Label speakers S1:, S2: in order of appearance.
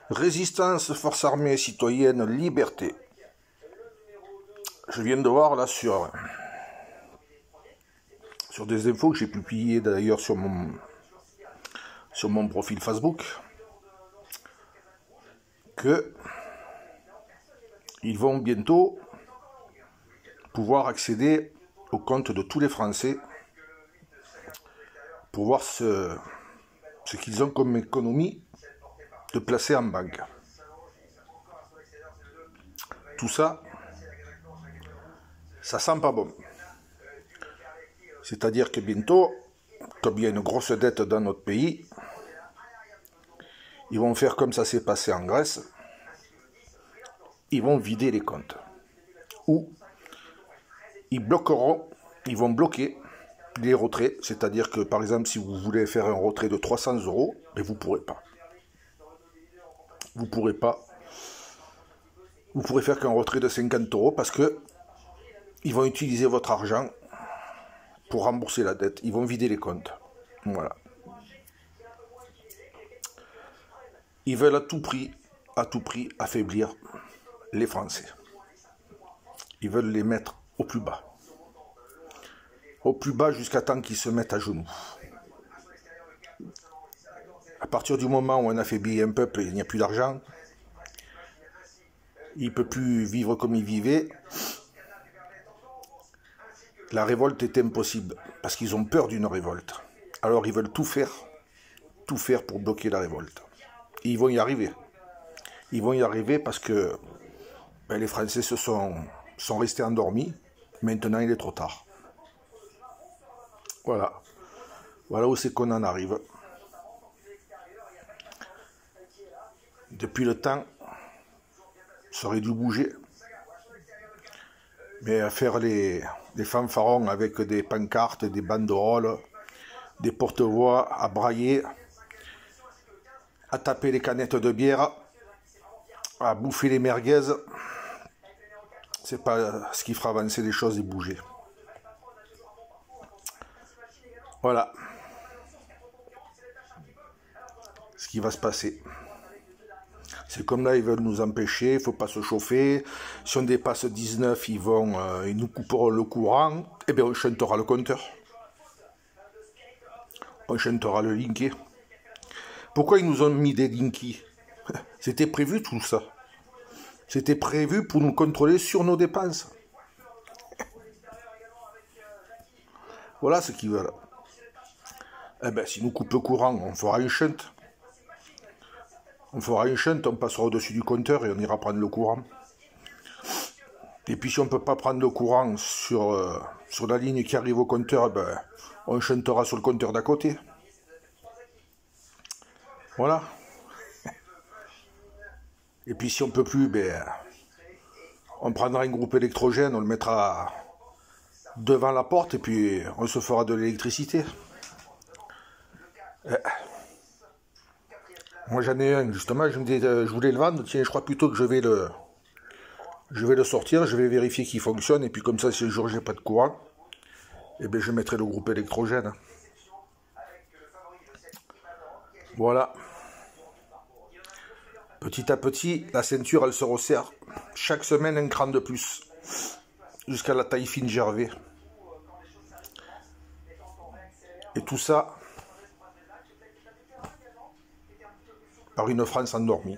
S1: Résistance, force armée, citoyenne, liberté. Je viens de voir là sur des infos que j'ai publiées d'ailleurs sur mon profil Facebook que ils vont bientôt pouvoir accéder au compte de tous les Français pour voir ce qu'ils ont comme économie de placer en banque. Tout ça, ça sent pas bon. C'est-à-dire que bientôt, comme il y a une grosse dette dans notre pays, ils vont faire comme ça s'est passé en Grèce, ils vont vider les comptes. Ou ils vont bloquer les retraits, c'est-à-dire que par exemple si vous voulez faire un retrait de 300 €, mais vous ne pourrez pas. Vous pourrez pas. Vous pourrez faire qu'un retrait de 50 € parce que ils vont utiliser votre argent pour rembourser la dette. Ils vont vider les comptes. Voilà. Ils veulent à tout prix affaiblir les Français. Ils veulent les mettre au plus bas. Au plus bas jusqu'à temps qu'ils se mettent à genoux. À partir du moment où on affaiblit un peuple, il n'y a plus d'argent. Il ne peut plus vivre comme il vivait. La révolte est impossible, parce qu'ils ont peur d'une révolte. Alors ils veulent tout faire pour bloquer la révolte. Et ils vont y arriver. Ils vont y arriver parce que les Français sont restés endormis. Maintenant, il est trop tard. Voilà. Voilà où c'est qu'on en arrive. Depuis le temps, ça aurait dû bouger. Mais à faire les fanfarons avec des pancartes, des banderoles, des porte-voix, à brailler, à taper les canettes de bière, à bouffer les merguez, c'est pas ce qui fera avancer les choses et bouger. Voilà ce qui va se passer. C'est comme là, ils veulent nous empêcher, il ne faut pas se chauffer. Si on dépasse 19, ils nous couperont le courant. Eh bien, on chantera le compteur. On chantera le linké. Pourquoi ils nous ont mis des linkies? C'était prévu tout ça. C'était prévu pour nous contrôler sur nos dépenses. Voilà ce qu'ils veulent. Eh bien, si nous coupent le courant, on fera une chante. On fera une chante, on passera au-dessus du compteur et on ira prendre le courant. Et puis si on ne peut pas prendre le courant sur la ligne qui arrive au compteur, on chantera sur le compteur d'à côté. Voilà. Et puis si on ne peut plus, on prendra un groupe électrogène, on le mettra devant la porte et puis on se fera de l'électricité. Moi j'en ai un, justement, je voulais le vendre, tiens, je crois plutôt que je vais le sortir, je vais vérifier qu'il fonctionne, et puis comme ça, si un jour j'ai pas de courant, je mettrai le groupe électrogène. Voilà. Petit à petit, la ceinture, elle se resserre. Chaque semaine, un cran de plus. Jusqu'à la taille fine Gervais. Et tout ça par une France endormie.